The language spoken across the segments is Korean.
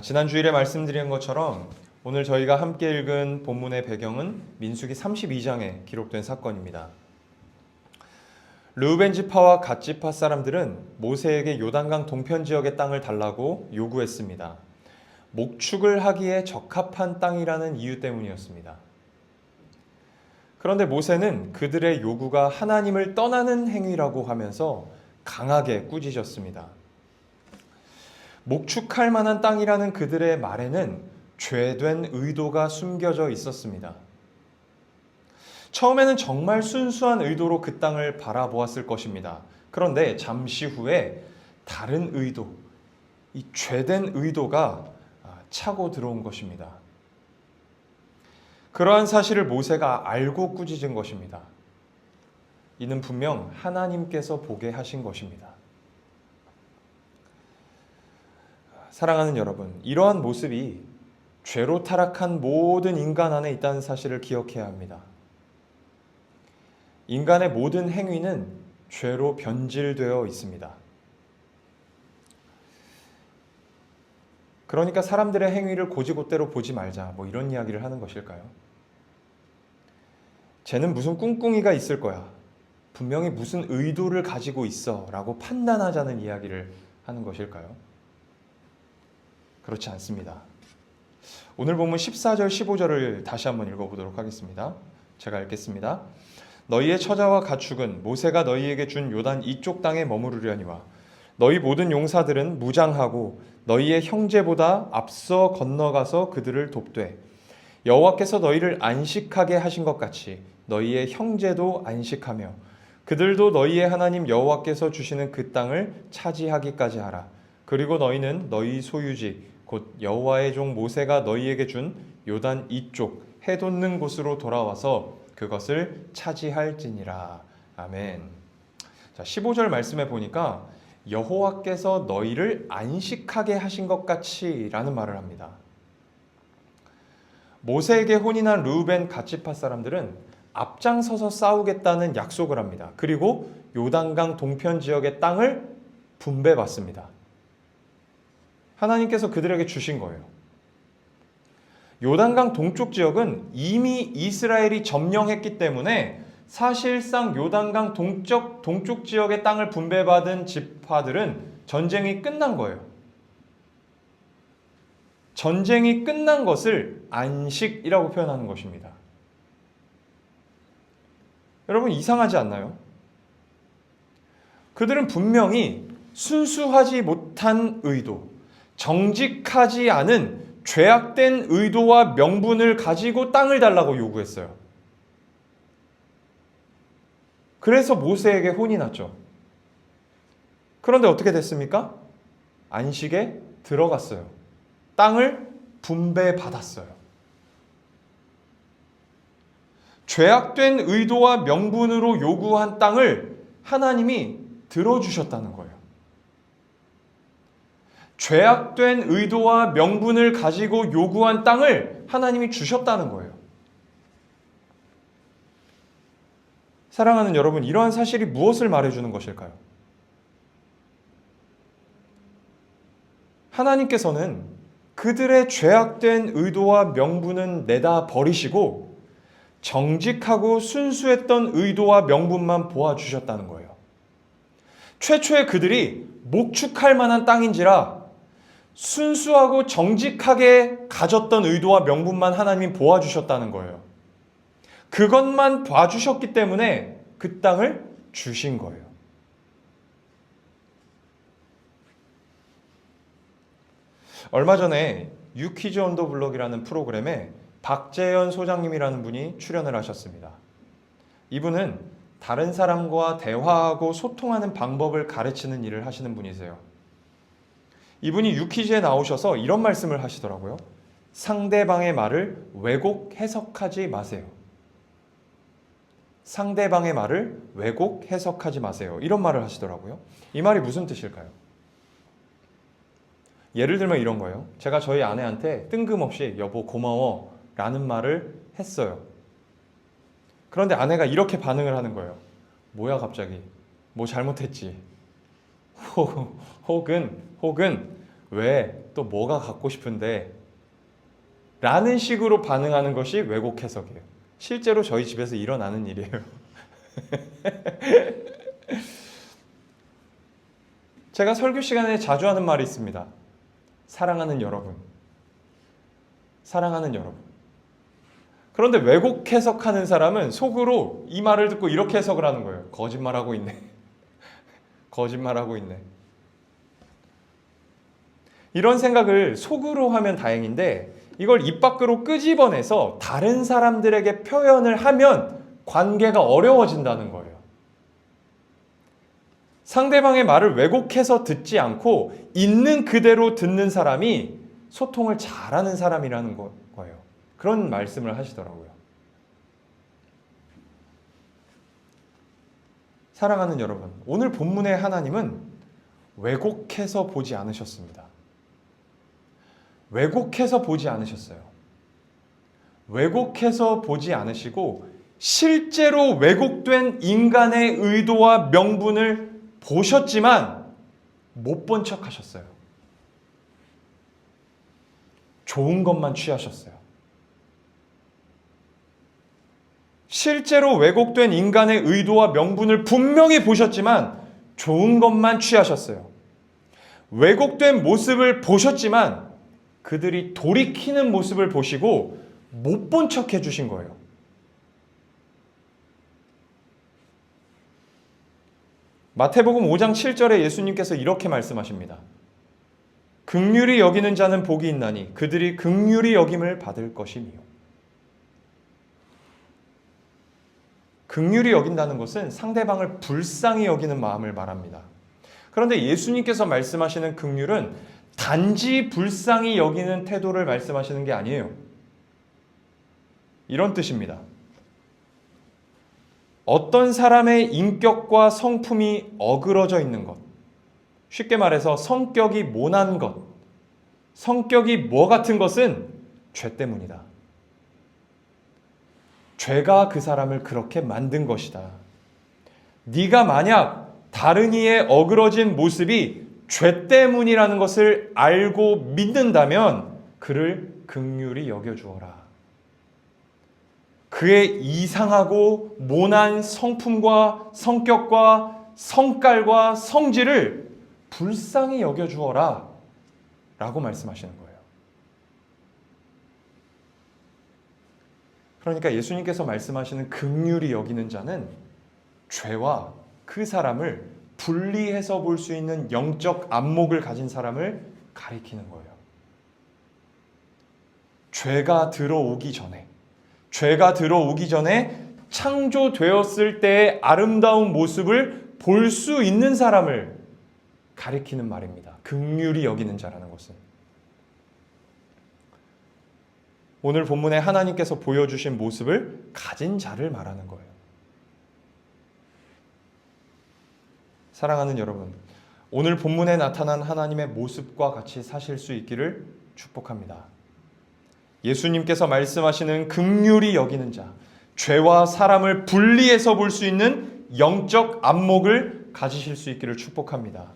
지난 주일에 말씀드린 것처럼 오늘 저희가 함께 읽은 본문의 배경은 민수기 32장에 기록된 사건입니다. 르우벤 지파와 갓 지파 사람들은 모세에게 요단강 동편 지역의 땅을 달라고 요구했습니다. 목축을 하기에 적합한 땅이라는 이유 때문이었습니다. 그런데 모세는 그들의 요구가 하나님을 떠나는 행위라고 하면서 강하게 꾸짖었습니다. 목축할 만한 땅이라는 그들의 말에는 죄된 의도가 숨겨져 있었습니다. 처음에는 정말 순수한 의도로 그 땅을 바라보았을 것입니다. 그런데 잠시 후에 다른 의도, 이 죄된 의도가 차고 들어온 것입니다. 그러한 사실을 모세가 알고 꾸짖은 것입니다. 이는 분명 하나님께서 보게 하신 것입니다. 사랑하는 여러분, 이러한 모습이 죄로 타락한 모든 인간 안에 있다는 사실을 기억해야 합니다. 인간의 모든 행위는 죄로 변질되어 있습니다. 그러니까 사람들의 행위를 고지고대로 보지 말자, 이런 이야기를 하는 것일까요? 쟤는 무슨 꿍꿍이가 있을 거야. 분명히 무슨 의도를 가지고 있어 라고 판단하자는 이야기를 하는 것일까요? 그렇지 않습니다. 오늘 본문 14절 15절을 다시 한번 읽어보도록 하겠습니다. 제가 읽겠습니다. 너희의 처자와 가축은 모세가 너희에게 준 요단 이쪽 땅에 머무르려니와 너희 모든 용사들은 무장하고 너희의 형제보다 앞서 건너가서 그들을 돕되 여호와께서 너희를 안식하게 하신 것 같이 너희의 형제도 안식하며 그들도 너희의 하나님 여호와께서 주시는 그 땅을 차지하기까지 하라. 그리고 너희는 너희 소유지 곧 여호와의 종 모세가 너희에게 준 요단 이쪽 해 돋는 곳으로 돌아와서 그것을 차지할지니라. 아멘. 자, 15절 말씀에 보니까 여호와께서 너희를 안식하게 하신 것 같이 라는 말을 합니다. 모세에게 혼인한 르우벤 갓 지파 사람들은 앞장서서 싸우겠다는 약속을 합니다. 그리고 요단강 동편 지역의 땅을 분배받습니다. 하나님께서 그들에게 주신 거예요. 요단강 동쪽 지역은 이미 이스라엘이 점령했기 때문에 사실상 요단강 동쪽 지역의 땅을 분배받은 지파들은 전쟁이 끝난 거예요. 전쟁이 끝난 것을 안식이라고 표현하는 것입니다. 여러분, 이상하지 않나요? 그들은 분명히 순수하지 못한 의도, 정직하지 않은 죄악된 의도와 명분을 가지고 땅을 달라고 요구했어요. 그래서 모세에게 혼이 났죠. 그런데 어떻게 됐습니까? 안식에 들어갔어요. 땅을 분배받았어요. 죄악된 의도와 명분으로 요구한 땅을 하나님이 들어주셨다는 거예요. 죄악된 의도와 명분을 가지고 요구한 땅을 하나님이 주셨다는 거예요. 사랑하는 여러분, 이러한 사실이 무엇을 말해주는 것일까요? 하나님께서는 그들의 죄악된 의도와 명분은 내다 버리시고 정직하고 순수했던 의도와 명분만 보아주셨다는 거예요. 최초에 그들이 목축할 만한 땅인지라 순수하고 정직하게 가졌던 의도와 명분만 하나님이 보아주셨다는 거예요. 그것만 봐주셨기 때문에 그 땅을 주신 거예요. 얼마 전에 유퀴즈 온 더 블럭이라는 프로그램에 박재현 소장님이라는 분이 출연을 하셨습니다. 이분은 다른 사람과 대화하고 소통하는 방법을 가르치는 일을 하시는 분이세요. 이분이 유퀴즈에 나오셔서 이런 말씀을 하시더라고요. 상대방의 말을 왜곡 해석하지 마세요. 상대방의 말을 왜곡 해석하지 마세요. 이런 말을 하시더라고요. 이 말이 무슨 뜻일까요? 예를 들면 이런 거예요. 제가 저희 아내한테 뜬금없이 여보 고마워 라는 말을 했어요. 그런데 아내가 이렇게 반응을 하는 거예요. 뭐야 갑자기? 뭐 잘못했지? 혹은 왜? 또 뭐가 갖고 싶은데? 라는 식으로 반응하는 것이 왜곡 해석이에요. 실제로 저희 집에서 일어나는 일이에요. 제가 설교 시간에 자주 하는 말이 있습니다. 사랑하는 여러분. 사랑하는 여러분. 그런데 왜곡 해석하는 사람은 속으로 이 말을 듣고 이렇게 해석을 하는 거예요. 거짓말하고 있네. 거짓말하고 있네. 이런 생각을 속으로 하면 다행인데 이걸 입 밖으로 끄집어내서 다른 사람들에게 표현을 하면 관계가 어려워진다는 거예요. 상대방의 말을 왜곡해서 듣지 않고 있는 그대로 듣는 사람이 소통을 잘하는 사람이라는 거예요. 그런 말씀을 하시더라고요. 사랑하는 여러분, 오늘 본문의 하나님은 왜곡해서 보지 않으셨습니다. 왜곡해서 보지 않으셨어요. 왜곡해서 보지 않으시고 실제로 왜곡된 인간의 의도와 명분을 보셨지만 못 본 척 하셨어요. 좋은 것만 취하셨어요. 실제로 왜곡된 인간의 의도와 명분을 분명히 보셨지만 좋은 것만 취하셨어요. 왜곡된 모습을 보셨지만 그들이 돌이키는 모습을 보시고 못 본 척 해주신 거예요. 마태복음 5장 7절에 예수님께서 이렇게 말씀하십니다. 긍휼히 여기는 자는 복이 있나니 그들이 긍휼히 여김을 받을 것이니요. 긍휼히 여긴다는 것은 상대방을 불쌍히 여기는 마음을 말합니다. 그런데 예수님께서 말씀하시는 긍휼은 단지 불쌍히 여기는 태도를 말씀하시는 게 아니에요. 이런 뜻입니다. 어떤 사람의 인격과 성품이 어그러져 있는 것, 쉽게 말해서 성격이 모난 것, 성격이 뭐 같은 것은 죄 때문이다. 죄가 그 사람을 그렇게 만든 것이다. 네가 만약 다른 이의 어그러진 모습이 죄 때문이라는 것을 알고 믿는다면 그를 긍휼히 여겨주어라. 그의 이상하고 모난 성품과 성격과 성깔과 성질을 불쌍히 여겨주어라 라고 말씀하시는 거예요. 그러니까 예수님께서 말씀하시는 긍휼히 여기는 자는 죄와 그 사람을 분리해서 볼 수 있는 영적 안목을 가진 사람을 가리키는 거예요. 죄가 들어오기 전에 창조되었을 때의 아름다운 모습을 볼 수 있는 사람을 가리키는 말입니다. 긍휼히 여기는 자라는 것은. 오늘 본문에 하나님께서 보여주신 모습을 가진 자를 말하는 거예요. 사랑하는 여러분, 오늘 본문에 나타난 하나님의 모습과 같이 사실 수 있기를 축복합니다. 예수님께서 말씀하시는 긍휼히 여기는 자, 죄와 사람을 분리해서 볼 수 있는 영적 안목을 가지실 수 있기를 축복합니다.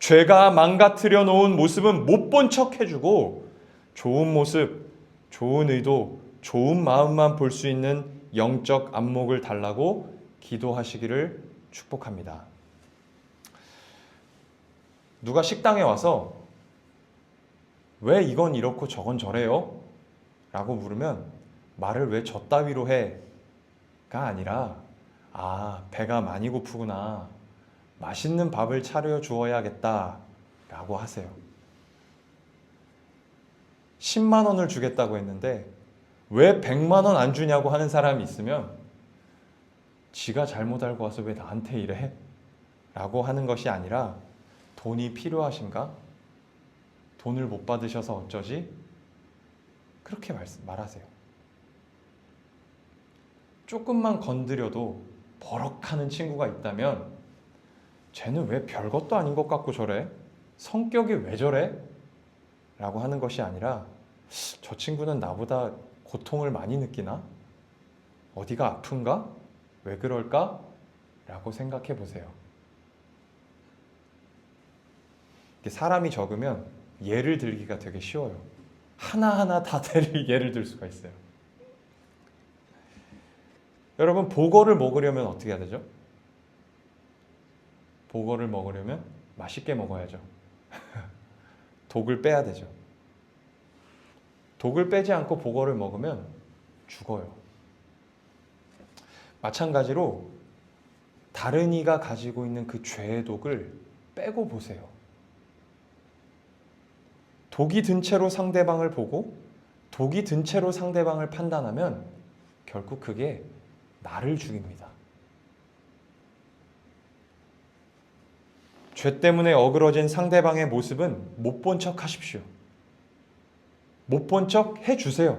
죄가 망가뜨려 놓은 모습은 못 본 척 해주고 좋은 모습, 좋은 의도, 좋은 마음만 볼 수 있는 영적 안목을 달라고 기도하시기를 축복합니다. 누가 식당에 와서 왜 이건 이렇고 저건 저래요? 라고 물으면 말을 왜 저 따위로 해? 가 아니라 배가 많이 고프구나. 맛있는 밥을 차려 주어야겠다 라고 하세요. 10만 원을 주겠다고 했는데 왜 100만 원 안 주냐고 하는 사람이 있으면 지가 잘못 알고 와서 왜 나한테 이래? 라고 하는 것이 아니라 돈이 필요하신가? 돈을 못 받으셔서 어쩌지? 그렇게 말하세요. 조금만 건드려도 버럭하는 친구가 있다면 쟤는 왜 별것도 아닌 것 같고 저래? 성격이 왜 저래? 라고 하는 것이 아니라 저 친구는 나보다 고통을 많이 느끼나? 어디가 아픈가? 왜 그럴까? 라고 생각해 보세요. 사람이 적으면 예를 들기가 되게 쉬워요. 하나하나 다 예를 들 수가 있어요. 여러분, 보거를 먹으려면 어떻게 해야 되죠? 보거를 먹으려면 맛있게 먹어야죠. 독을 빼야 되죠. 독을 빼지 않고 보거를 먹으면 죽어요. 마찬가지로 다른 이가 가지고 있는 그 죄의 독을 빼고 보세요. 독이 든 채로 상대방을 보고 독이 든 채로 상대방을 판단하면 결국 그게 나를 죽입니다. 죄 때문에 어그러진 상대방의 모습은 못 본 척 하십시오. 못 본 척 해주세요.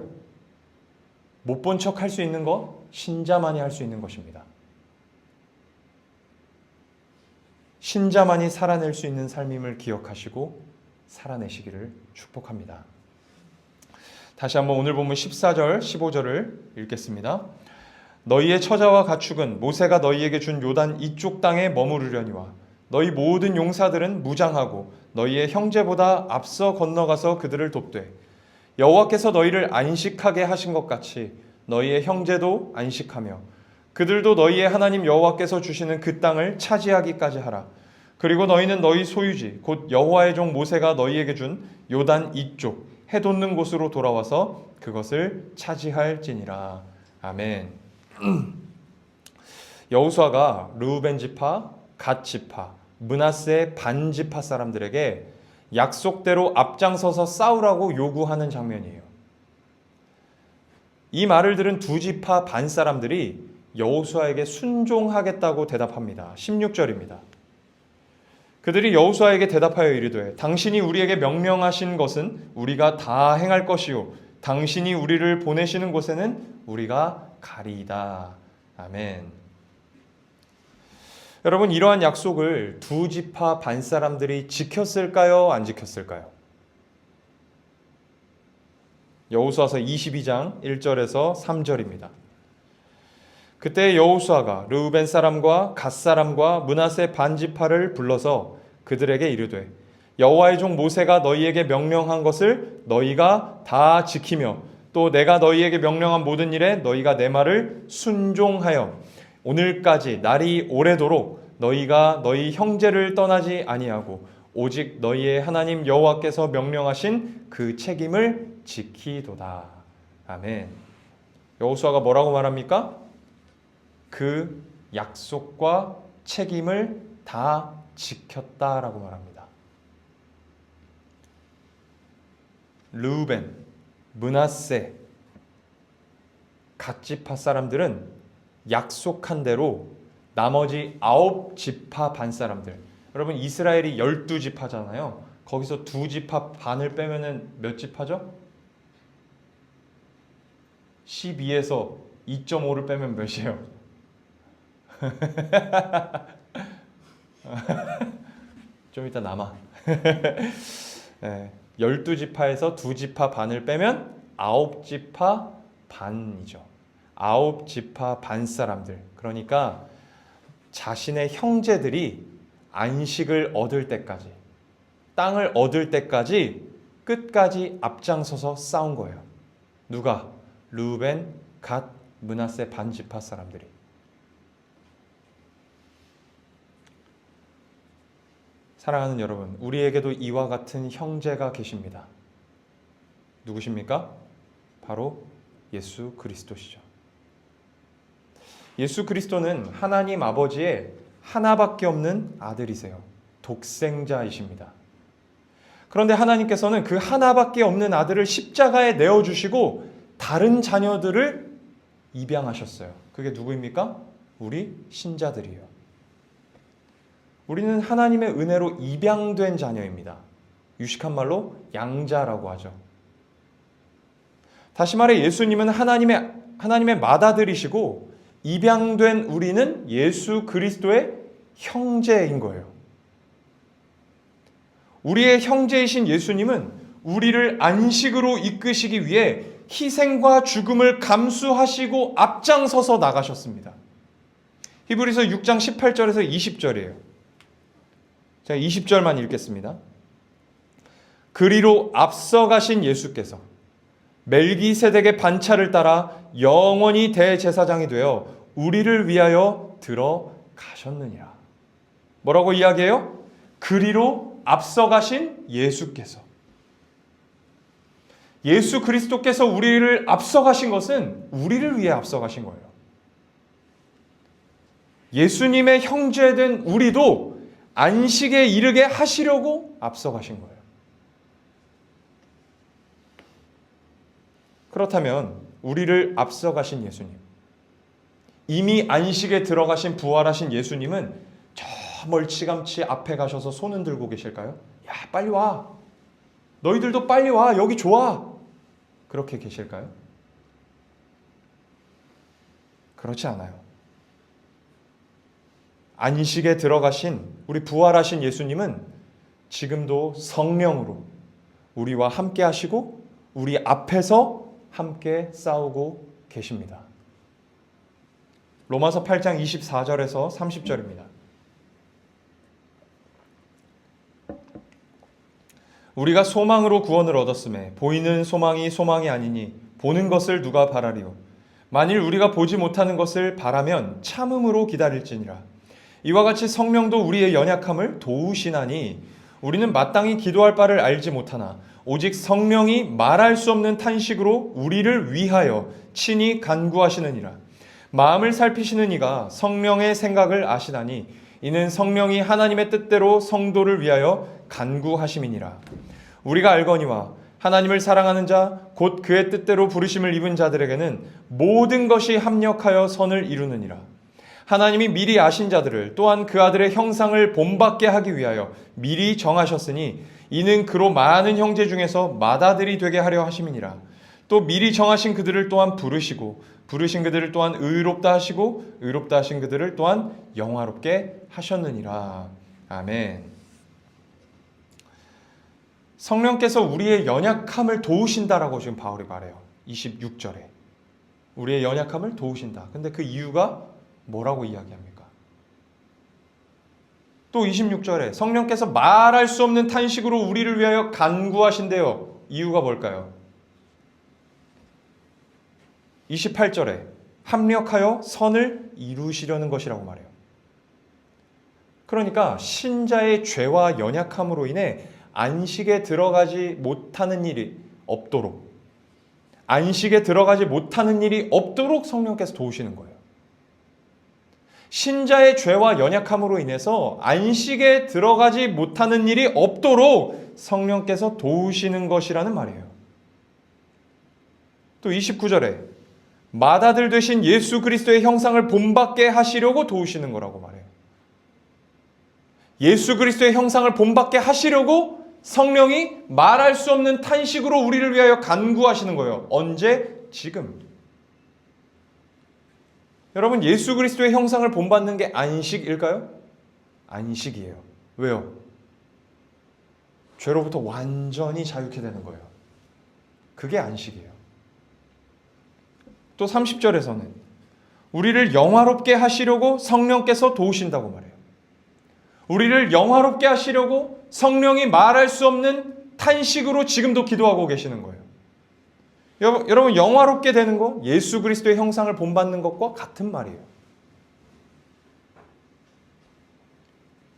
못 본 척 할 수 있는 거 신자만이 할 수 있는 것입니다. 신자만이 살아낼 수 있는 삶임을 기억하시고 살아내시기를 축복합니다. 다시 한번 오늘 본문 14절, 15절을 읽겠습니다. 너희의 처자와 가축은 모세가 너희에게 준 요단 이쪽 땅에 머무르려니와 너희 모든 용사들은 무장하고 너희의 형제보다 앞서 건너가서 그들을 돕되 여호와께서 너희를 안식하게 하신 것 같이 너희의 형제도 안식하며 그들도 너희의 하나님 여호와께서 주시는 그 땅을 차지하기까지 하라. 그리고 너희는 너희 소유지 곧 여호와의 종 모세가 너희에게 준 요단 이쪽 해 돋는 곳으로 돌아와서 그것을 차지할지니라. 아멘. 여호수아가 르우벤 지파, 갓 지파, 므낫세 반 지파 사람들에게 약속대로 앞장서서 싸우라고 요구하는 장면이에요. 이 말을 들은 두 지파 반 사람들이 여호수아에게 순종하겠다고 대답합니다. 16절입니다. 그들이 여호수아에게 대답하여 이르되 당신이 우리에게 명령하신 것은 우리가 다 행할 것이요 당신이 우리를 보내시는 곳에는 우리가 가리이다. 아멘. 여러분, 이러한 약속을 두 지파 반 사람들이 지켰을까요? 안 지켰을까요? 여호수아서 22장 1절에서 3절입니다. 그때 여호수아가 르우벤 사람과 갓 사람과 므낫세 반 지파를 불러서 그들에게 이르되 여호와의 종 모세가 너희에게 명령한 것을 너희가 다 지키며 또 내가 너희에게 명령한 모든 일에 너희가 내 말을 순종하여 오늘까지 날이 오래도록 너희가 너희 형제를 떠나지 아니하고 오직 너희의 하나님 여호와께서 명령하신 그 책임을 지키도다. 아멘. 여호수아가 뭐라고 말합니까? 그 약속과 책임을 다 지켰다라고 말합니다. 르우벤, 므낫세, 갓 지파 사람들은 약속한 대로 나머지 9지파 반 사람들, 여러분 이스라엘이 12지파잖아요. 거기서 2지파 반을 빼면은 몇 지파죠? 12에서 2.5를 빼면 몇이에요? 좀 이따 남아. 네, 12지파에서 2지파 반을 빼면 9지파 반이죠. 9지파 반 사람들. 그러니까 자신의 형제들이 안식을 얻을 때까지, 땅을 얻을 때까지 끝까지 앞장서서 싸운 거예요. 누가? 르우벤, 갓, 므낫세 반 지파 사람들이. 사랑하는 여러분, 우리에게도 이와 같은 형제가 계십니다. 누구십니까? 바로 예수 그리스도시죠. 예수 그리스도는 하나님 아버지의 하나밖에 없는 아들이세요. 독생자이십니다. 그런데 하나님께서는 그 하나밖에 없는 아들을 십자가에 내어주시고 다른 자녀들을 입양하셨어요. 그게 누구입니까? 우리 신자들이에요. 우리는 하나님의 은혜로 입양된 자녀입니다. 유식한 말로 양자라고 하죠. 다시 말해 예수님은 하나님의 맏아들이시고 입양된 우리는 예수 그리스도의 형제인 거예요. 우리의 형제이신 예수님은 우리를 안식으로 이끄시기 위해 희생과 죽음을 감수하시고 앞장서서 나가셨습니다. 히브리서 6장 18절에서 20절이에요. 제가 20절만 읽겠습니다. 그리로 앞서가신 예수께서 멜기세덱의 반차를 따라 영원히 대제사장이 되어 우리를 위하여 들어가셨느니라. 뭐라고 이야기해요? 그리로 앞서가신 예수께서. 예수 그리스도께서 우리를 앞서가신 것은 우리를 위해 앞서가신 거예요. 예수님의 형제된 우리도 안식에 이르게 하시려고 앞서가신 거예요. 그렇다면 우리를 앞서가신 예수님, 이미 안식에 들어가신 부활하신 예수님은 저 멀찌감치 앞에 가셔서 손은 들고 계실까요? 야, 빨리 와. 너희들도 빨리 와. 여기 좋아. 그렇게 계실까요? 그렇지 않아요. 안식에 들어가신 우리 부활하신 예수님은 지금도 성령으로 우리와 함께 하시고 우리 앞에서 함께 싸우고 계십니다. 로마서 8장 24절에서 30절입니다. 우리가 소망으로 구원을 얻었음에 보이는 소망이 소망이 아니니 보는 것을 누가 바라리요. 만일 우리가 보지 못하는 것을 바라면 참음으로 기다릴지니라. 이와 같이 성령도 우리의 연약함을 도우시나니 우리는 마땅히 기도할 바를 알지 못하나 오직 성령이 말할 수 없는 탄식으로 우리를 위하여 친히 간구하시느니라. 마음을 살피시는 이가 성령의 생각을 아시나니 이는 성령이 하나님의 뜻대로 성도를 위하여 간구하심이니라. 우리가 알거니와 하나님을 사랑하는 자 곧 그의 뜻대로 부르심을 입은 자들에게는 모든 것이 합력하여 선을 이루느니라. 하나님이 미리 아신 자들을 또한 그 아들의 형상을 본받게 하기 위하여 미리 정하셨으니 이는 그로 많은 형제 중에서 맏아들이 되게 하려 하심이니라. 또 미리 정하신 그들을 또한 부르시고 부르신 그들을 또한 의롭다 하시고 의롭다 하신 그들을 또한 영화롭게 하셨느니라. 아멘. 성령께서 우리의 연약함을 도우신다라고 지금 바울이 말해요. 26절에. 우리의 연약함을 도우신다. 근데 그 이유가 뭐라고 이야기합니까? 또 26절에 성령께서 말할 수 없는 탄식으로 우리를 위하여 간구하신대요. 이유가 뭘까요? 28절에 합력하여 선을 이루시려는 것이라고 말해요. 그러니까 신자의 죄와 연약함으로 인해 안식에 들어가지 못하는 일이 없도록, 안식에 들어가지 못하는 일이 없도록 성령께서 도우시는 거예요. 신자의 죄와 연약함으로 인해서 안식에 들어가지 못하는 일이 없도록 성령께서 도우시는 것이라는 말이에요. 또 29절에 맏아들 되신 예수 그리스도의 형상을 본받게 하시려고 도우시는 거라고 말해요. 예수 그리스도의 형상을 본받게 하시려고 성령이 말할 수 없는 탄식으로 우리를 위하여 간구하시는 거예요. 언제? 지금. 여러분, 예수 그리스도의 형상을 본받는 게 안식일까요? 안식이에요. 왜요? 죄로부터 완전히 자유케 되는 거예요. 그게 안식이에요. 또 30절에서는 우리를 영화롭게 하시려고 성령께서 도우신다고 말해요. 우리를 영화롭게 하시려고 성령이 말할 수 없는 탄식으로 지금도 기도하고 계시는 거예요. 여러분, 영화롭게 되는 거, 예수 그리스도의 형상을 본받는 것과 같은 말이에요.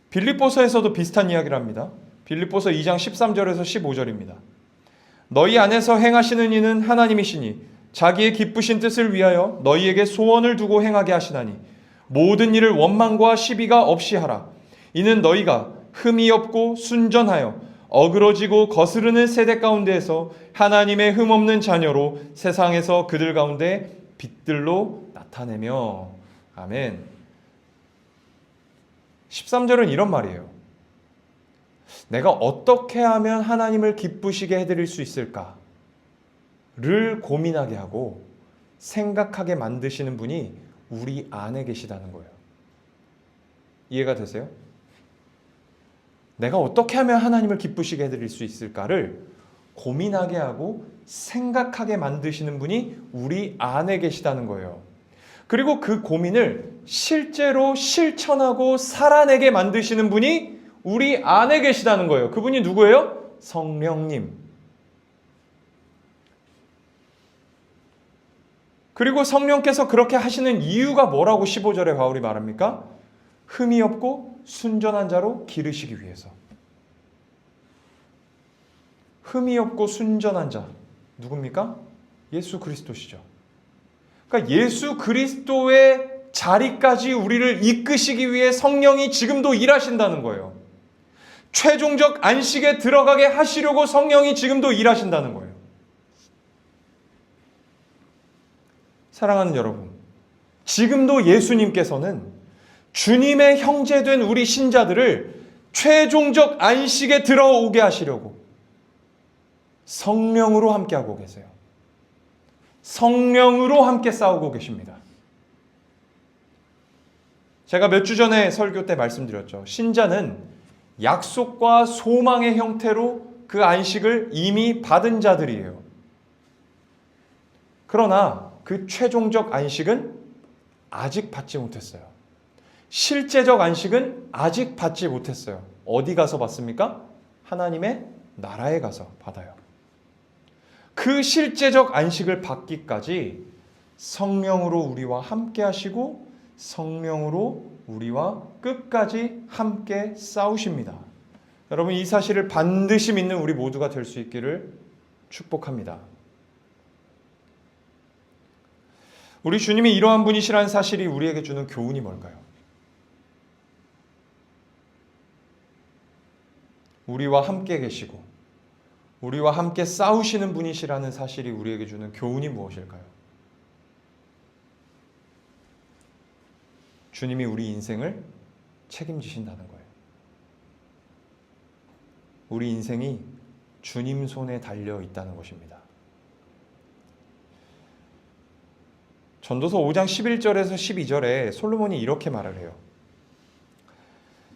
빌립보서에서도 비슷한 이야기를 합니다. 빌립보서 2장 13절에서 15절입니다. 너희 안에서 행하시는 이는 하나님이시니 자기의 기쁘신 뜻을 위하여 너희에게 소원을 두고 행하게 하시나니 모든 일을 원망과 시비가 없이 하라. 이는 너희가 흠이 없고 순전하여 어그러지고 거스르는 세대 가운데에서 하나님의 흠없는 자녀로 세상에서 그들 가운데 빛들로 나타내며. 아멘. 13절은 이런 말이에요. 내가 어떻게 하면 하나님을 기쁘시게 해드릴 수 있을까를 고민하게 하고 생각하게 만드시는 분이 우리 안에 계시다는 거예요. 이해가 되세요? 내가 어떻게 하면 하나님을 기쁘시게 해드릴 수 있을까를 고민하게 하고 생각하게 만드시는 분이 우리 안에 계시다는 거예요. 그리고 그 고민을 실제로 실천하고 살아내게 만드시는 분이 우리 안에 계시다는 거예요. 그분이 누구예요? 성령님. 그리고 성령께서 그렇게 하시는 이유가 뭐라고 15절에 바울이 말합니까? 흠이 없고 순전한 자로 기르시기 위해서. 흠이 없고 순전한 자 누굽니까? 예수 그리스도시죠. 그러니까 예수 그리스도의 자리까지 우리를 이끄시기 위해 성령이 지금도 일하신다는 거예요. 최종적 안식에 들어가게 하시려고 성령이 지금도 일하신다는 거예요. 사랑하는 여러분, 지금도 예수님께서는 주님의 형제된 우리 신자들을 최종적 안식에 들어오게 하시려고 성령으로 함께하고 계세요. 성령으로 함께 싸우고 계십니다. 제가 몇 주 전에 설교 때 말씀드렸죠. 신자는 약속과 소망의 형태로 그 안식을 이미 받은 자들이에요. 그러나 그 최종적 안식은 아직 받지 못했어요. 실제적 안식은 아직 받지 못했어요. 어디 가서 받습니까? 하나님의 나라에 가서 받아요. 그 실제적 안식을 받기까지 성령으로 우리와 함께 하시고 성령으로 우리와 끝까지 함께 싸우십니다. 여러분, 이 사실을 반드시 믿는 우리 모두가 될 수 있기를 축복합니다. 우리 주님이 이러한 분이시라는 사실이 우리에게 주는 교훈이 뭘까요? 우리와 함께 계시고 우리와 함께 싸우시는 분이시라는 사실이 우리에게 주는 교훈이 무엇일까요? 주님이 우리 인생을 책임지신다는 거예요. 우리 인생이 주님 손에 달려 있다는 것입니다. 전도서 5장 11절에서 12절에 솔로몬이 이렇게 말을 해요.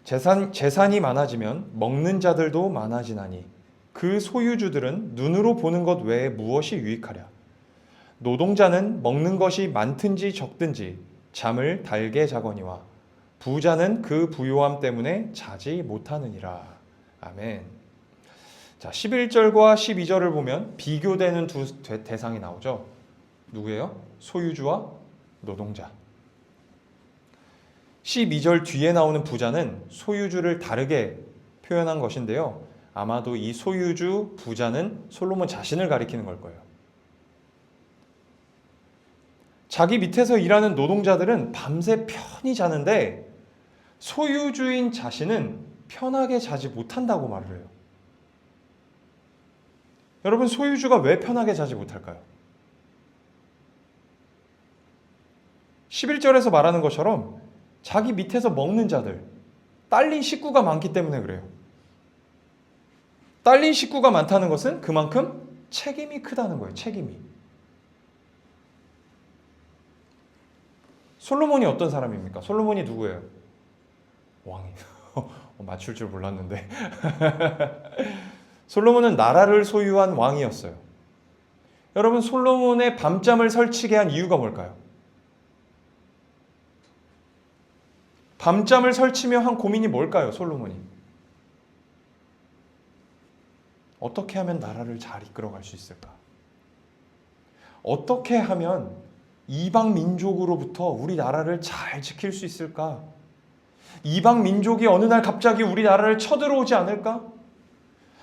재산이 많아지면 먹는 자들도 많아지나니 그 소유주들은 눈으로 보는 것 외에 무엇이 유익하랴. 노동자는 먹는 것이 많든지 적든지 잠을 달게 자거니와 부자는 그 부요함 때문에 자지 못하느니라. 아멘. 자, 11절과 12절을 보면 비교되는 두 대상이 나오죠. 누구예요? 소유주와 노동자. 12절 뒤에 나오는 부자는 소유주를 다르게 표현한 것인데요. 아마도 이 소유주, 부자는 솔로몬 자신을 가리키는 걸 거예요. 자기 밑에서 일하는 노동자들은 밤새 편히 자는데 소유주인 자신은 편하게 자지 못한다고 말을 해요. 여러분, 소유주가 왜 편하게 자지 못할까요? 11절에서 말하는 것처럼 자기 밑에서 먹는 자들, 딸린 식구가 많기 때문에 그래요. 딸린 식구가 많다는 것은 그만큼 책임이 크다는 거예요. 책임이. 솔로몬이 어떤 사람입니까? 솔로몬이 누구예요? 왕이에요. 맞출 줄 몰랐는데. 솔로몬은 나라를 소유한 왕이었어요. 여러분, 솔로몬의 밤잠을 설치게 한 이유가 뭘까요? 밤잠을 설치며 한 고민이 뭘까요? 솔로몬이. 어떻게 하면 나라를 잘 이끌어갈 수 있을까? 어떻게 하면 이방 민족으로부터 우리 나라를 잘 지킬 수 있을까? 이방 민족이 어느 날 갑자기 우리 나라를 쳐들어오지 않을까?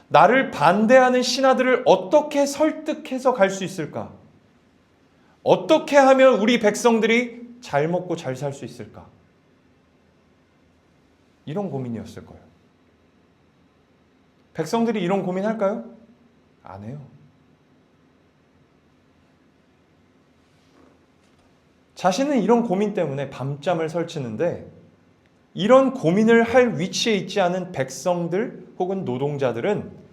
나를 반대하는 신하들을 어떻게 설득해서 갈 수 있을까? 어떻게 하면 우리 백성들이 잘 먹고 잘 살 수 있을까? 이런 고민이었을 거예요. 백성들이 이런 고민할까요? 안 해요. 자신은 이런 고민 때문에 밤잠을 설치는데 이런 고민을 할 위치에 있지 않은 백성들 혹은 노동자들은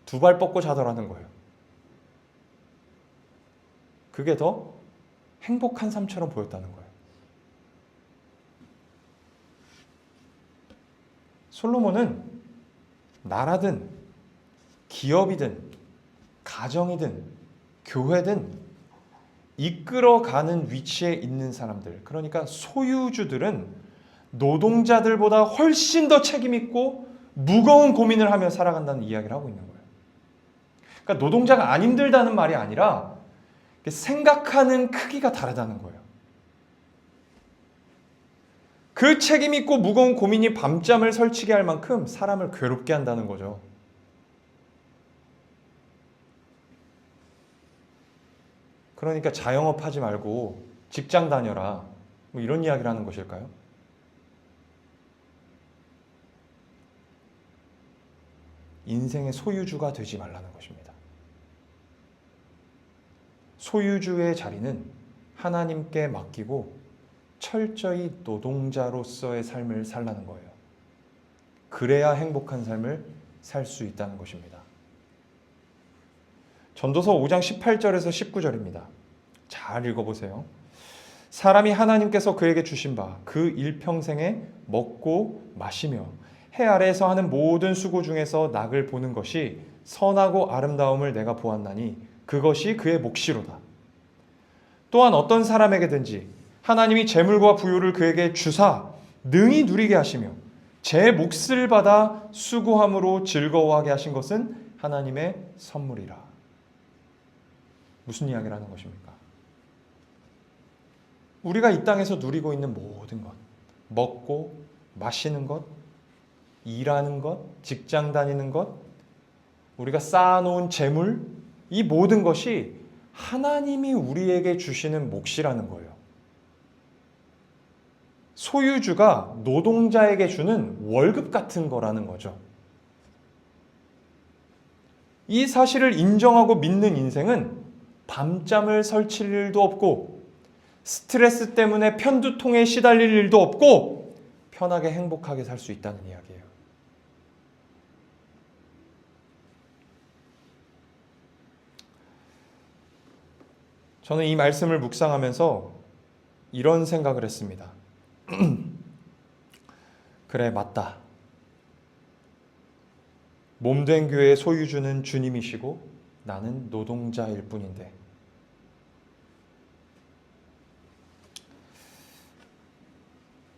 두 발 뻗고 자더라는 거예요. 그게 더 행복한 삶처럼 보였다는 거예요. 솔로몬은 나라든 기업이든 가정이든 교회든 이끌어가는 위치에 있는 사람들, 그러니까 소유주들은 노동자들보다 훨씬 더 책임있고 무거운 고민을 하며 살아간다는 이야기를 하고 있는 거예요. 그러니까 노동자가 안 힘들다는 말이 아니라 생각하는 크기가 다르다는 거예요. 그 책임 있고 무거운 고민이 밤잠을 설치게 할 만큼 사람을 괴롭게 한다는 거죠. 그러니까 자영업 하지 말고 직장 다녀라. 뭐 이런 이야기를 하는 것일까요? 인생의 소유주가 되지 말라는 것입니다. 소유주의 자리는 하나님께 맡기고 철저히 노동자로서의 삶을 살라는 거예요. 그래야 행복한 삶을 살 수 있다는 것입니다. 전도서 5장 18절에서 19절입니다. 잘 읽어보세요. 사람이 하나님께서 그에게 주신 바 그 일평생에 먹고 마시며 해 아래에서 하는 모든 수고 중에서 낙을 보는 것이 선하고 아름다움을 내가 보았나니 그것이 그의 몫이로다. 또한 어떤 사람에게든지 하나님이 재물과 부유를 그에게 주사 능히 누리게 하시며 제 몫을 받아 수고함으로 즐거워하게 하신 것은 하나님의 선물이라. 무슨 이야기를 하는 것입니까? 우리가 이 땅에서 누리고 있는 모든 것, 먹고 마시는 것, 일하는 것, 직장 다니는 것, 우리가 쌓아놓은 재물, 이 모든 것이 하나님이 우리에게 주시는 몫이라는 거예요. 소유주가 노동자에게 주는 월급 같은 거라는 거죠. 이 사실을 인정하고 믿는 인생은 밤잠을 설칠 일도 없고 스트레스 때문에 편두통에 시달릴 일도 없고 편하게 행복하게 살 수 있다는 이야기예요. 저는 이 말씀을 묵상하면서 이런 생각을 했습니다. 그래, 맞다. 몸된 교회의 소유주는 주님이시고 나는 노동자일 뿐인데.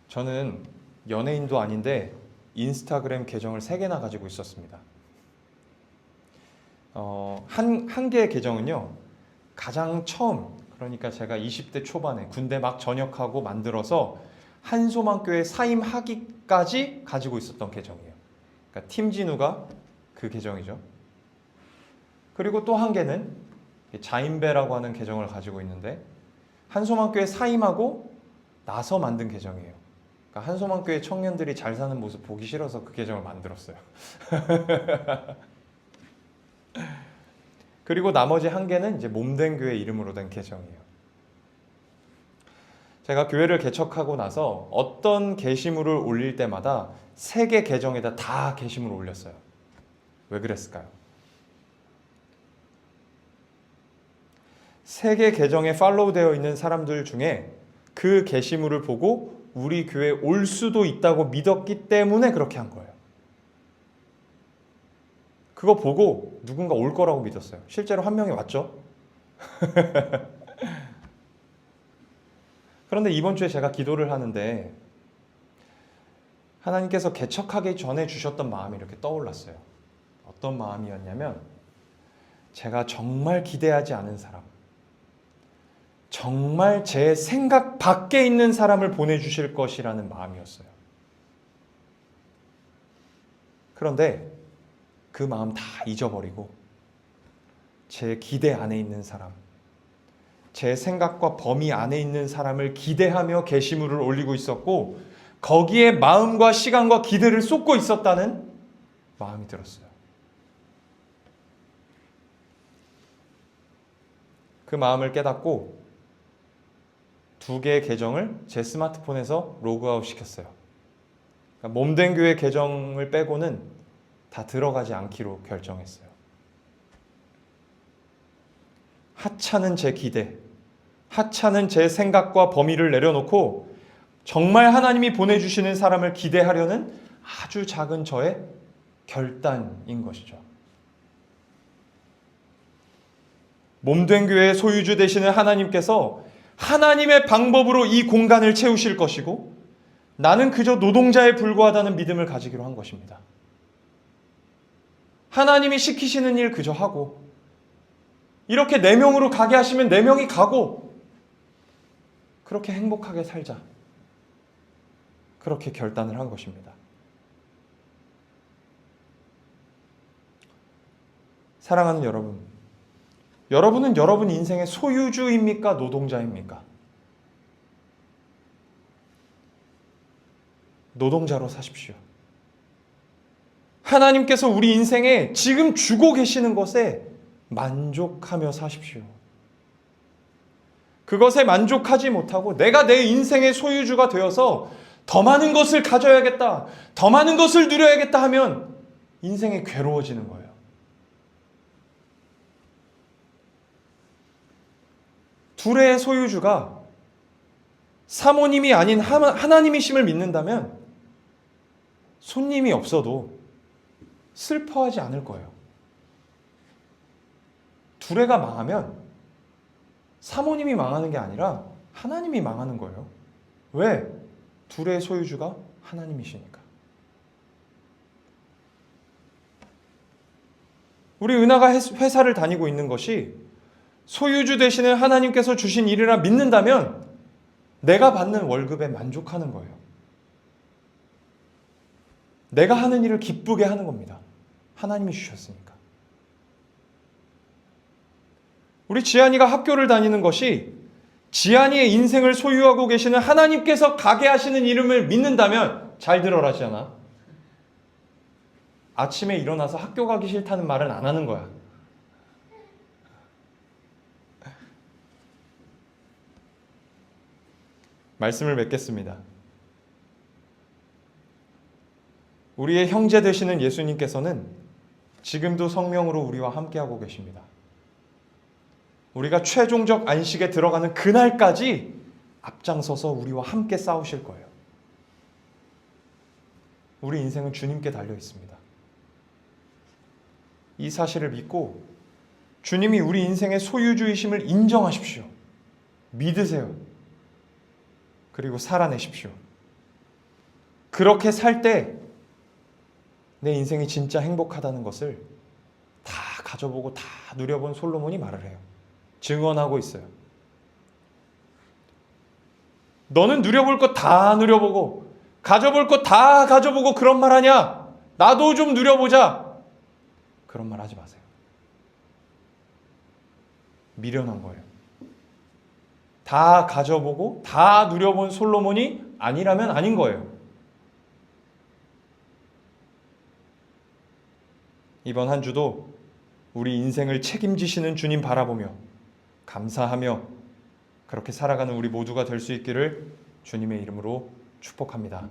저는 연예인도 아닌데 인스타그램 계정을 3개나 가지고 있었습니다. 한 개의 계정은요, 가장 처음, 그러니까 제가 20대 초반에 군대 막 전역하고 만들어서 한소망교회 사임하기까지 가지고 있었던 계정이에요. 그러니까 팀진우가 그 계정이죠. 그리고 또 한 개는 자인배라고 하는 계정을 가지고 있는데 한소망교회 사임하고 나서 만든 계정이에요. 그러니까 한소망교회 청년들이 잘 사는 모습 보기 싫어서 그 계정을 만들었어요. 그리고 나머지 한 개는 이제 몸된 교회 이름으로 된 계정이에요. 제가 교회를 개척하고 나서 어떤 게시물을 올릴 때마다 3개 계정에다 다 게시물을 올렸어요. 왜 그랬을까요? 3개 계정에 팔로우 되어 있는 사람들 중에 그 게시물을 보고 우리 교회에 올 수도 있다고 믿었기 때문에 그렇게 한 거예요. 그거 보고 누군가 올 거라고 믿었어요. 실제로 한 명이 왔죠. 그런데 이번 주에 제가 기도를 하는데 하나님께서 개척하기 전에 주셨던 마음이 이렇게 떠올랐어요. 어떤 마음이었냐면 제가 정말 기대하지 않은 사람, 정말 제 생각 밖에 있는 사람을 보내주실 것이라는 마음이었어요. 그런데 그 마음 다 잊어버리고 제 기대 안에 있는 사람, 제 생각과 범위 안에 있는 사람을 기대하며 게시물을 올리고 있었고 거기에 마음과 시간과 기대를 쏟고 있었다는 마음이 들었어요. 그 마음을 깨닫고 2개의 계정을 제 스마트폰에서 로그아웃 시켰어요. 그러니까 몸된 교회 계정을 빼고는 다 들어가지 않기로 결정했어요. 하찮은 제 기대, 하찮은 제 생각과 범위를 내려놓고 정말 하나님이 보내주시는 사람을 기대하려는 아주 작은 저의 결단인 것이죠. 몸된 교회의 소유주 되시는 하나님께서 하나님의 방법으로 이 공간을 채우실 것이고 나는 그저 노동자에 불과하다는 믿음을 가지기로 한 것입니다. 하나님이 시키시는 일 그저 하고 이렇게 4명으로 가게 하시면 4명이 가고 그렇게 행복하게 살자. 그렇게 결단을 한 것입니다. 사랑하는 여러분, 여러분은 여러분 인생의 소유주입니까? 노동자입니까? 노동자로 사십시오. 하나님께서 우리 인생에 지금 주고 계시는 것에 만족하며 사십시오. 그것에 만족하지 못하고 내가 내 인생의 소유주가 되어서 더 많은 것을 가져야겠다, 더 많은 것을 누려야겠다 하면 인생이 괴로워지는 거예요. 둘의 소유주가 사모님이 아닌 하나님이심을 믿는다면 손님이 없어도 슬퍼하지 않을 거예요. 둘애가 망하면 사모님이 망하는 게 아니라 하나님이 망하는 거예요. 왜? 둘의 소유주가 하나님이시니까. 우리 은하가 회사를 다니고 있는 것이 소유주 되시는 하나님께서 주신 일이라 믿는다면 내가 받는 월급에 만족하는 거예요. 내가 하는 일을 기쁘게 하는 겁니다. 하나님이 주셨으니까. 우리 지안이가 학교를 다니는 것이 지안이의 인생을 소유하고 계시는 하나님께서 가게 하시는 이름을 믿는다면, 잘 들어라 지안아, 아침에 일어나서 학교 가기 싫다는 말은 안 하는 거야. 말씀을 맺겠습니다. 우리의 형제 되시는 예수님께서는 지금도 성령으로 우리와 함께하고 계십니다. 우리가 최종적 안식에 들어가는 그날까지 앞장서서 우리와 함께 싸우실 거예요. 우리 인생은 주님께 달려 있습니다. 이 사실을 믿고 주님이 우리 인생의 소유주이심을 인정하십시오. 믿으세요. 그리고 살아내십시오. 그렇게 살 때 내 인생이 진짜 행복하다는 것을 다 가져보고 다 누려본 솔로몬이 말을 해요. 증언하고 있어요. 너는 누려볼 것 다 누려보고 가져볼 것 다 가져보고 그런 말 하냐? 나도 좀 누려보자. 그런 말 하지 마세요. 미련한 거예요. 다 가져보고 다 누려본 솔로몬이 아니라면 아닌 거예요. 이번 한 주도 우리 인생을 책임지시는 주님 바라보며 감사하며 그렇게 살아가는 우리 모두가 될 수 있기를 주님의 이름으로 축복합니다.